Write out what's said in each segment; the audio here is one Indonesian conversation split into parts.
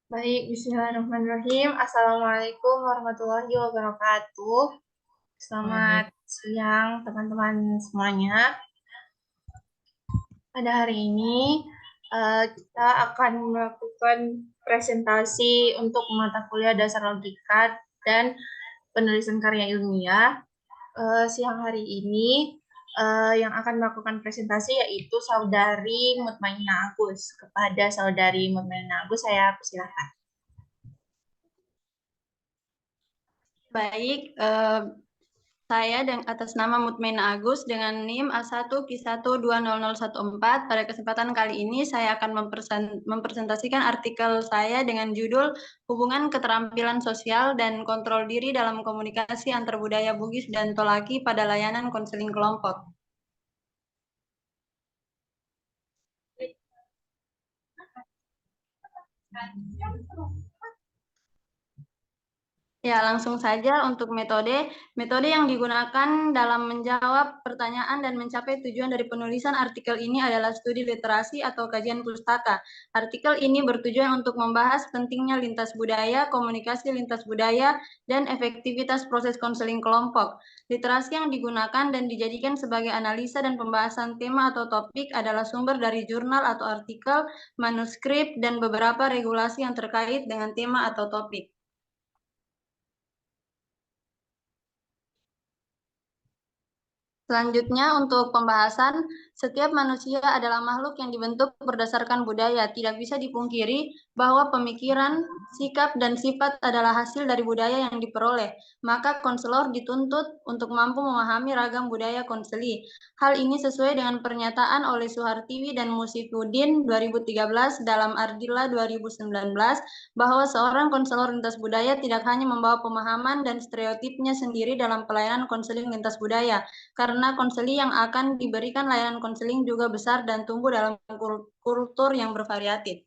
Baik, bismillahirrahmanirrahim. Assalamualaikum warahmatullahi wabarakatuh. Selamat siang, teman-teman semuanya. Pada hari ini, kita akan melakukan presentasi untuk mata kuliah dasar logika dan penulisan karya ilmiah. Siang hari ini, yang akan melakukan presentasi yaitu Saudari Mutmainah Agus. Kepada Saudari Mutmainah Agus, saya persilakan. Baik, saya dan atas nama Mutmainah Agus dengan NIM A1Q1200014. Pada kesempatan kali ini saya akan mempresentasikan artikel saya dengan judul Hubungan Keterampilan Sosial dan Kontrol Diri dalam Komunikasi Antar Budaya Bugis dan Tolaki pada Layanan Konseling Kelompok. Ya, langsung saja untuk metode. Metode yang digunakan dalam menjawab pertanyaan dan mencapai tujuan dari penulisan artikel ini adalah studi literasi atau kajian pustaka. Artikel ini bertujuan untuk membahas pentingnya lintas budaya, komunikasi lintas budaya, dan efektivitas proses konseling kelompok. Literasi yang digunakan dan dijadikan sebagai analisa dan pembahasan tema atau topik adalah sumber dari jurnal atau artikel, manuskrip, dan beberapa regulasi yang terkait dengan tema atau topik. Selanjutnya, untuk pembahasan, setiap manusia adalah makhluk yang dibentuk berdasarkan budaya. Tidak bisa dipungkiri bahwa pemikiran, sikap, dan sifat adalah hasil dari budaya yang diperoleh. Maka konselor dituntut untuk mampu memahami ragam budaya konseli. Hal ini sesuai dengan pernyataan oleh Suhartiwi dan Musifudin 2013 dalam Ardila 2019 bahwa seorang konselor lintas budaya tidak hanya membawa pemahaman dan stereotipnya sendiri dalam pelayanan konseling lintas budaya, karena konseling yang akan diberikan layanan konseling juga besar dan tumbuh dalam kultur yang bervariatif.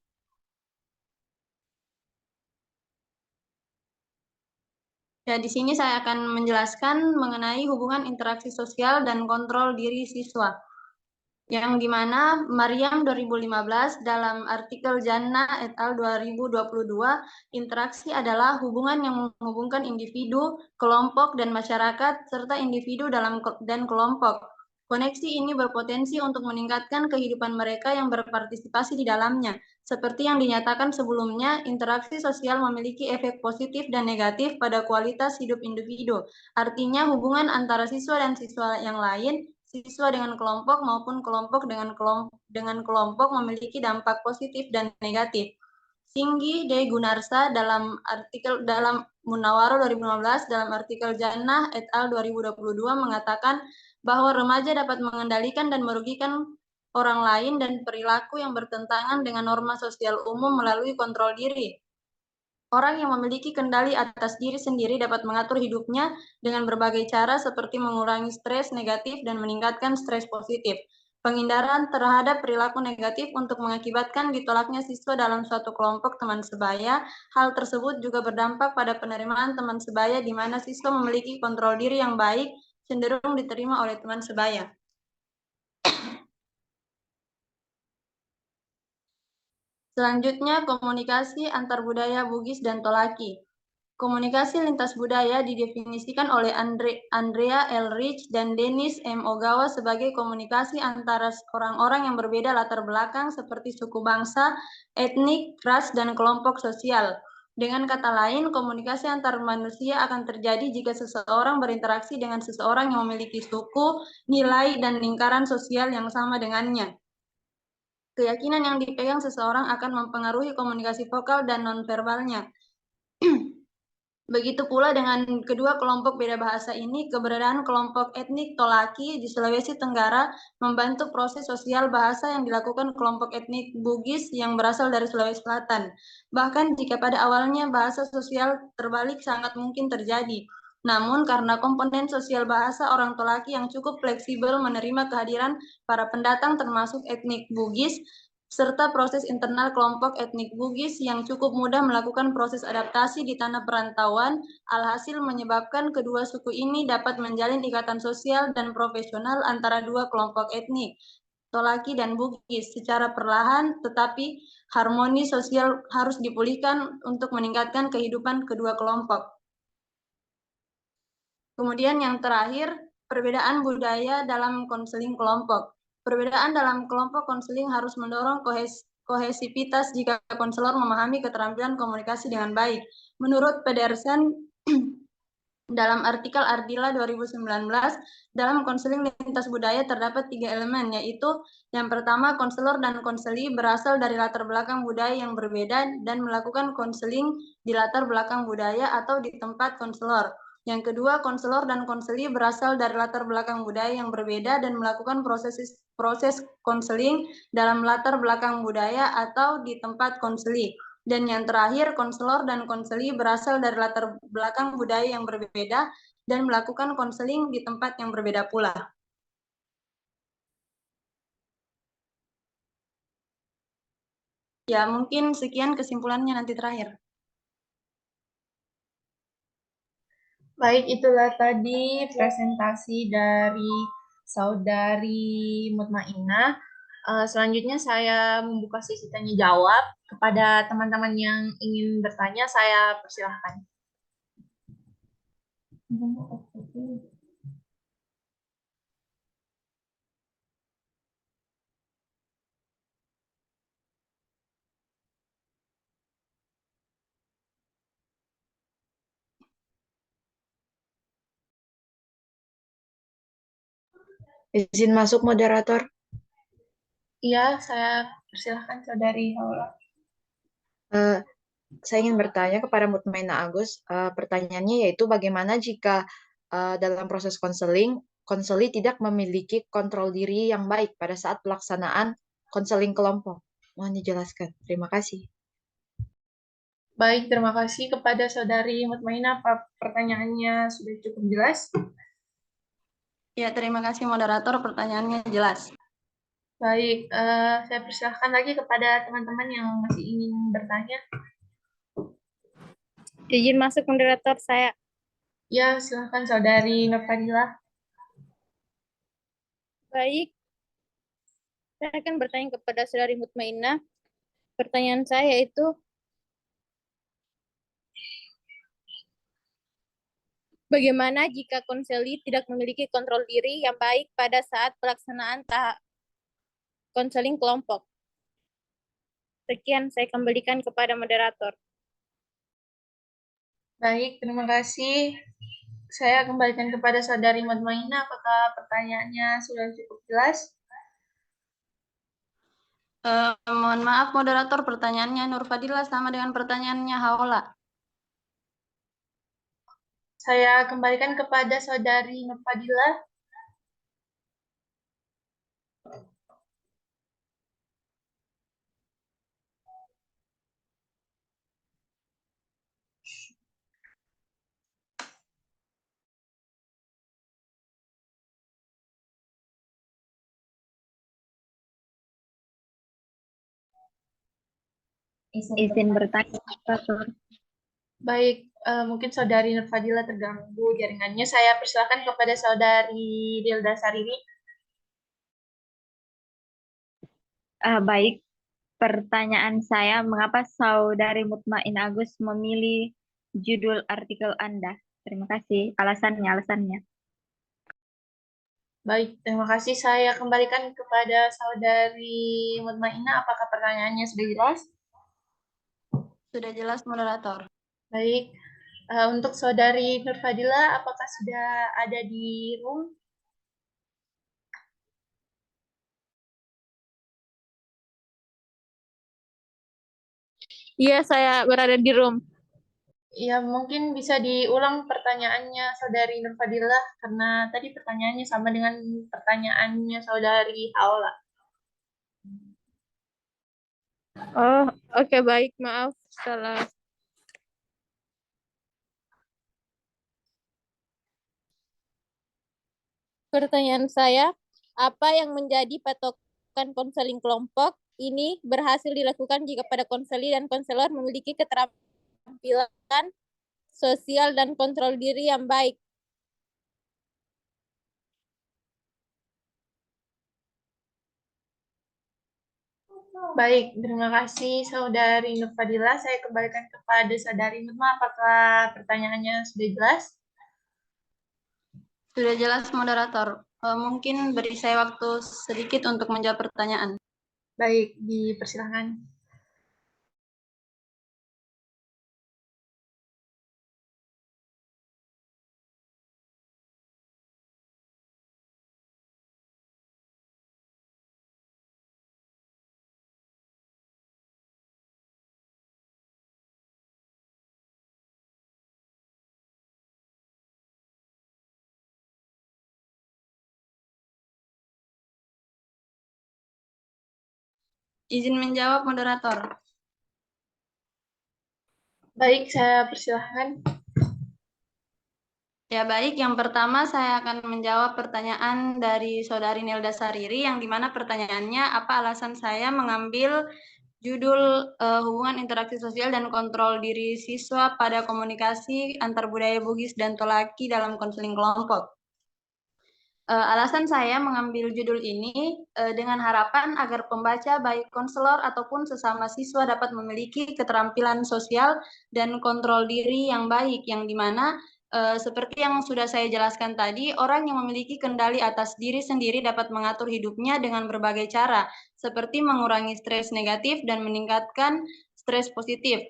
Ya, di sini saya akan menjelaskan mengenai hubungan interaksi sosial dan kontrol diri siswa. Yang dimana Mariam 2015 dalam artikel Jannah et al. 2022, interaksi adalah hubungan yang menghubungkan individu, kelompok, dan masyarakat, serta individu dan kelompok. Koneksi ini berpotensi untuk meningkatkan kehidupan mereka yang berpartisipasi di dalamnya. Seperti yang dinyatakan sebelumnya, interaksi sosial memiliki efek positif dan negatif pada kualitas hidup individu. Artinya, hubungan antara siswa dan siswa yang lain, siswa dengan kelompok maupun kelompok dengan kelompok memiliki dampak positif dan negatif. Singgi De Gunarsa dalam artikel dalam Munawaro 2015 dalam artikel Jannah et al. 2022 mengatakan bahwa remaja dapat mengendalikan dan merugikan orang lain dan perilaku yang bertentangan dengan norma sosial umum melalui kontrol diri. Orang yang memiliki kendali atas diri sendiri dapat mengatur hidupnya dengan berbagai cara seperti mengurangi stres negatif dan meningkatkan stres positif. Penghindaran terhadap perilaku negatif untuk mengakibatkan ditolaknya siswa dalam suatu kelompok teman sebaya. Hal tersebut juga berdampak pada penerimaan teman sebaya di mana siswa memiliki kontrol diri yang baik, cenderung diterima oleh teman sebaya. Selanjutnya, komunikasi antar budaya Bugis dan Tolaki. Komunikasi lintas budaya didefinisikan oleh Andrea L. Rich dan Dennis M. Ogawa sebagai komunikasi antara orang-orang yang berbeda latar belakang seperti suku bangsa, etnik, ras, dan kelompok sosial. Dengan kata lain, komunikasi antar manusia akan terjadi jika seseorang berinteraksi dengan seseorang yang memiliki suku, nilai, dan lingkaran sosial yang sama dengannya. Keyakinan yang dipegang seseorang akan mempengaruhi komunikasi vokal dan nonverbalnya. Begitu pula dengan kedua kelompok beda bahasa ini, keberadaan kelompok etnik Tolaki di Sulawesi Tenggara membantu proses sosial bahasa yang dilakukan kelompok etnik Bugis yang berasal dari Sulawesi Selatan. Bahkan jika pada awalnya bahasa sosial terbalik sangat mungkin terjadi. Namun karena komponen sosial bahasa orang Tolaki yang cukup fleksibel menerima kehadiran para pendatang termasuk etnik Bugis, serta proses internal kelompok etnik Bugis yang cukup mudah melakukan proses adaptasi di tanah perantauan, alhasil menyebabkan kedua suku ini dapat menjalin ikatan sosial dan profesional antara dua kelompok etnik. Tolaki, dan Bugis. Secara perlahan tetapi harmoni sosial harus dipulihkan untuk meningkatkan kehidupan kedua kelompok. Kemudian yang terakhir, perbedaan budaya dalam konseling kelompok. Perbedaan dalam kelompok konseling harus mendorong kohesivitas jika konselor memahami keterampilan komunikasi dengan baik. Menurut Pedersen, dalam artikel Ardila 2019, dalam konseling lintas budaya terdapat 3 elemen, yaitu yang pertama, konselor dan konseli berasal dari latar belakang budaya yang berbeda dan melakukan konseling di latar belakang budaya atau di tempat konselor. Yang kedua, konselor dan konseli berasal dari latar belakang budaya yang berbeda dan melakukan proses konseling dalam latar belakang budaya atau di tempat konseli. Dan yang terakhir, konselor dan konseli berasal dari latar belakang budaya yang berbeda dan melakukan konseling di tempat yang berbeda pula. Ya, mungkin sekian kesimpulannya nanti terakhir. Baik, itulah tadi presentasi dari Saudari Mutmainah. Selanjutnya saya membuka sesi tanya jawab. Kepada teman-teman yang ingin bertanya, saya persilahkan. Izin masuk, moderator. Iya, saya persilahkan Saudari Haula. Saya ingin bertanya kepada Mutmainah Agus. Pertanyaannya yaitu bagaimana jika dalam proses konseling, konseli tidak memiliki kontrol diri yang baik pada saat pelaksanaan konseling kelompok? Mohon dijelaskan. Terima kasih. Baik, terima kasih kepada Saudari Mutmainah. Apa pertanyaannya sudah cukup jelas? Ya, terima kasih moderator, pertanyaannya jelas. Baik, saya persilahkan lagi kepada teman-teman yang masih ingin bertanya. Izin masuk moderator saya. Ya, silahkan Saudari Nurfadilah. Baik. Saya akan bertanya kepada Saudari Mutmainah. Pertanyaan saya itu, bagaimana jika konseli tidak memiliki kontrol diri yang baik pada saat pelaksanaan tahap konseling kelompok? Sekian, saya kembalikan kepada moderator. Baik, terima kasih. Saya kembalikan kepada Saudari Mutmainah. Apakah pertanyaannya sudah cukup jelas? Mohon maaf moderator, pertanyaannya Nurfadilah sama dengan pertanyaannya Haula. Saya kembalikan kepada Saudari Nurfadilah. Izin bertanya, moderator. Baik, mungkin Saudari Nurfadilah terganggu jaringannya. Saya persilakan kepada Saudari Dilda Sariri. Baik, pertanyaan saya, mengapa Saudari Mutmainah Agus memilih judul artikel Anda? Terima kasih. Alasannya. Baik, terima kasih. Saya kembalikan kepada Saudari Mutmainah. Apakah pertanyaannya sudah jelas? Sudah jelas moderator. Baik, untuk Saudari Nurfadilah, apakah sudah ada di room? Iya, saya berada di room. Ya, mungkin bisa diulang pertanyaannya Saudari Nurfadilah, karena tadi pertanyaannya sama dengan pertanyaannya Saudari Haula. Oh, oke, baik. Maaf, salah. Pertanyaan saya, apa yang menjadi patokan konseling kelompok ini berhasil dilakukan jika pada konseli dan konselor memiliki keterampilan sosial dan kontrol diri yang baik? Baik, terima kasih Saudari Nur Fadila. Saya kembalikan kepada Saudari Nurma. Apakah pertanyaannya sudah jelas? Sudah jelas, moderator. Mungkin beri saya waktu sedikit untuk menjawab pertanyaan. Baik, dipersilakan. Izin menjawab, moderator. Baik, saya persilahkan. Ya baik, yang pertama saya akan menjawab pertanyaan dari Saudari Nelda Sariri, yang dimana pertanyaannya apa alasan saya mengambil judul hubungan interaksi sosial dan kontrol diri siswa pada komunikasi antar budaya Bugis dan Tolaki dalam konseling kelompok. Alasan saya mengambil judul ini dengan harapan agar pembaca baik konselor ataupun sesama siswa dapat memiliki keterampilan sosial dan kontrol diri yang baik, yang dimana seperti yang sudah saya jelaskan tadi, orang yang memiliki kendali atas diri sendiri dapat mengatur hidupnya dengan berbagai cara, seperti mengurangi stres negatif dan meningkatkan stres positif.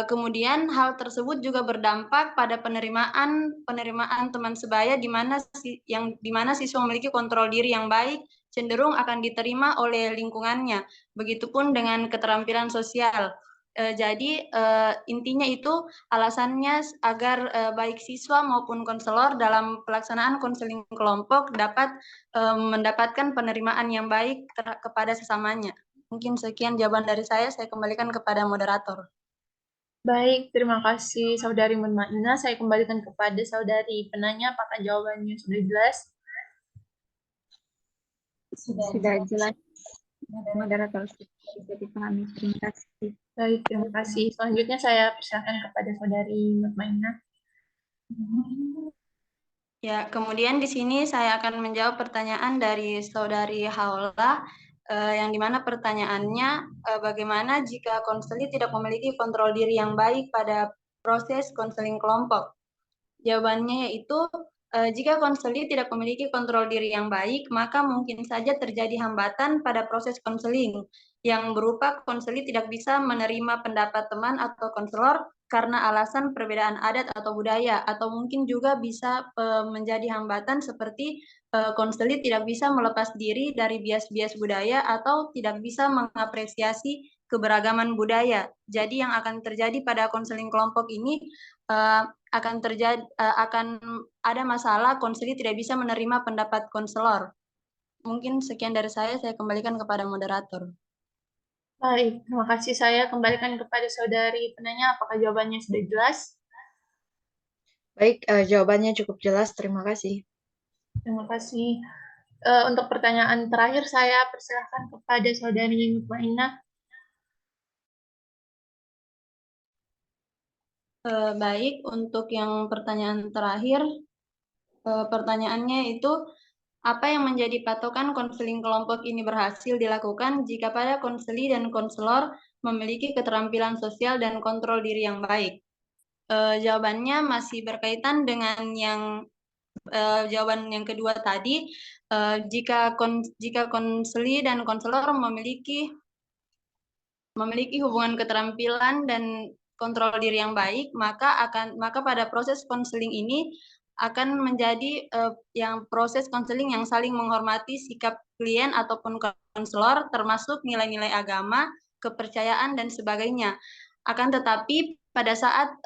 Kemudian hal tersebut juga berdampak pada penerimaan teman sebaya di mana siswa memiliki kontrol diri yang baik cenderung akan diterima oleh lingkungannya. Begitupun dengan keterampilan sosial. Jadi intinya itu alasannya agar baik siswa maupun konselor dalam pelaksanaan konseling kelompok dapat mendapatkan penerimaan yang baik kepada sesamanya. Mungkin sekian jawaban dari saya kembalikan kepada moderator. Baik, terima kasih Saudari Munmaina. Saya kembalikan kepada Saudari penanya. Apakah jawabannya sudah jelas? Sudah jelas, moderator, bisa dipahami. Terima kasih. Baik, terima kasih. Selanjutnya saya persilakan kepada Saudari Munmaina. Ya, kemudian di sini saya akan menjawab pertanyaan dari Saudari Haula, yang dimana pertanyaannya bagaimana jika konseling tidak memiliki kontrol diri yang baik pada proses konseling kelompok. Jawabannya yaitu jika konseling tidak memiliki kontrol diri yang baik, maka mungkin saja terjadi hambatan pada proses konseling yang berupa konseling tidak bisa menerima pendapat teman atau konselor karena alasan perbedaan adat atau budaya, atau mungkin juga bisa menjadi hambatan seperti konseling tidak bisa melepas diri dari bias-bias budaya atau tidak bisa mengapresiasi keberagaman budaya. Jadi yang akan terjadi pada konseling kelompok ini akan ada masalah konseling tidak bisa menerima pendapat konselor. Mungkin sekian dari saya kembalikan kepada moderator. Baik, terima kasih. Saya kembalikan kepada Saudari penanya. Apakah jawabannya sudah jelas? Baik, jawabannya cukup jelas. Terima kasih. Terima kasih. Untuk pertanyaan terakhir, saya persilahkan kepada Saudari Mutmainah. Baik, untuk yang pertanyaan terakhir, pertanyaannya itu apa yang menjadi patokan konseling kelompok ini berhasil dilakukan jika pada konseling dan konselor memiliki keterampilan sosial dan kontrol diri yang baik? Jawabannya masih berkaitan dengan jawaban yang kedua tadi. Jika konseling dan konselor memiliki hubungan keterampilan dan kontrol diri yang baik, maka pada proses konseling ini akan menjadi proses konseling yang saling menghormati sikap klien ataupun konselor, termasuk nilai-nilai agama, kepercayaan dan sebagainya. Akan tetapi pada saat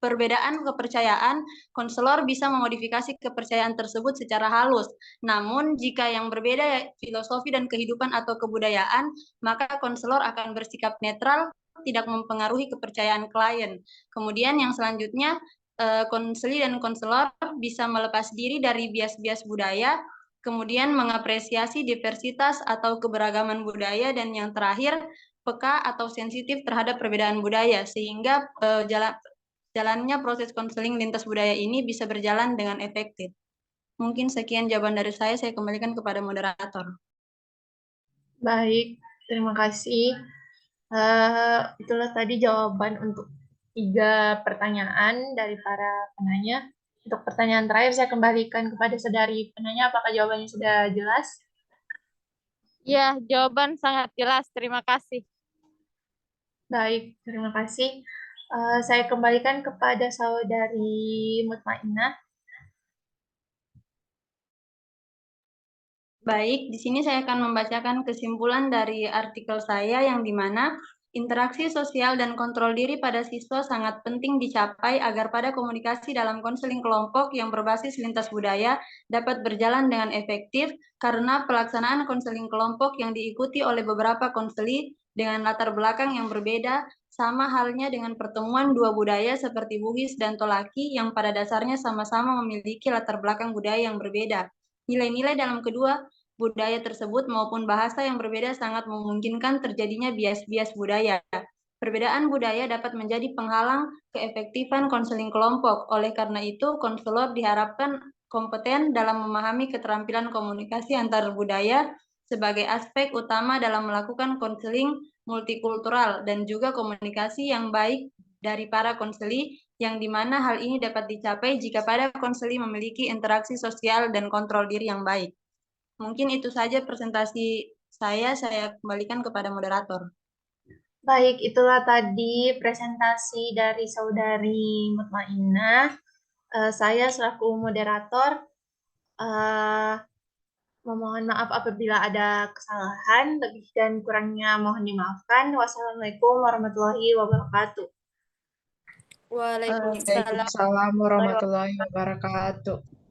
perbedaan kepercayaan, konselor bisa memodifikasi kepercayaan tersebut secara halus. Namun, jika yang berbeda filosofi dan kehidupan atau kebudayaan, maka konselor akan bersikap netral, tidak mempengaruhi kepercayaan klien. Kemudian yang selanjutnya, konseling dan konselor bisa melepas diri dari bias-bias budaya, kemudian mengapresiasi diversitas atau keberagaman budaya, dan yang terakhir, peka atau sensitif terhadap perbedaan budaya, sehingga jalannya proses konseling lintas budaya ini bisa berjalan dengan efektif. Mungkin sekian jawaban dari saya kembalikan kepada moderator. Baik, terima kasih. Itulah tadi jawaban untuk 3 pertanyaan dari para penanya. Untuk pertanyaan terakhir saya kembalikan kepada saudari penanya, apakah jawabannya sudah jelas? Ya, jawaban sangat jelas. Terima kasih. Baik, terima kasih. Saya kembalikan kepada saudari Mutmainah. Baik, di sini saya akan membacakan kesimpulan dari artikel saya yang di mana interaksi sosial dan kontrol diri pada siswa sangat penting dicapai agar pada komunikasi dalam konseling kelompok yang berbasis lintas budaya dapat berjalan dengan efektif karena pelaksanaan konseling kelompok yang diikuti oleh beberapa konseli dengan latar belakang yang berbeda sama halnya dengan pertemuan dua budaya seperti Bugis dan Tolaki yang pada dasarnya sama-sama memiliki latar belakang budaya yang berbeda. Nilai-nilai dalam kedua budaya tersebut maupun bahasa yang berbeda sangat memungkinkan terjadinya bias-bias budaya. Perbedaan budaya dapat menjadi penghalang keefektifan konseling kelompok. Oleh karena itu, konselor diharapkan kompeten dalam memahami keterampilan komunikasi antar budaya sebagai aspek utama dalam melakukan konseling multikultural dan juga komunikasi yang baik dari para konseli yang dimana hal ini dapat dicapai jika pada konseli memiliki interaksi sosial dan kontrol diri yang baik. Mungkin itu saja presentasi saya kembalikan kepada moderator. Baik, itulah tadi presentasi dari saudari Mutmainah. Saya selaku moderator memohon maaf apabila ada kesalahan, lebih dan kurangnya mohon dimaafkan. Wassalamualaikum warahmatullahi wabarakatuh. Waalaikumsalam. Waalaikumsalam warahmatullahi wabarakatuh.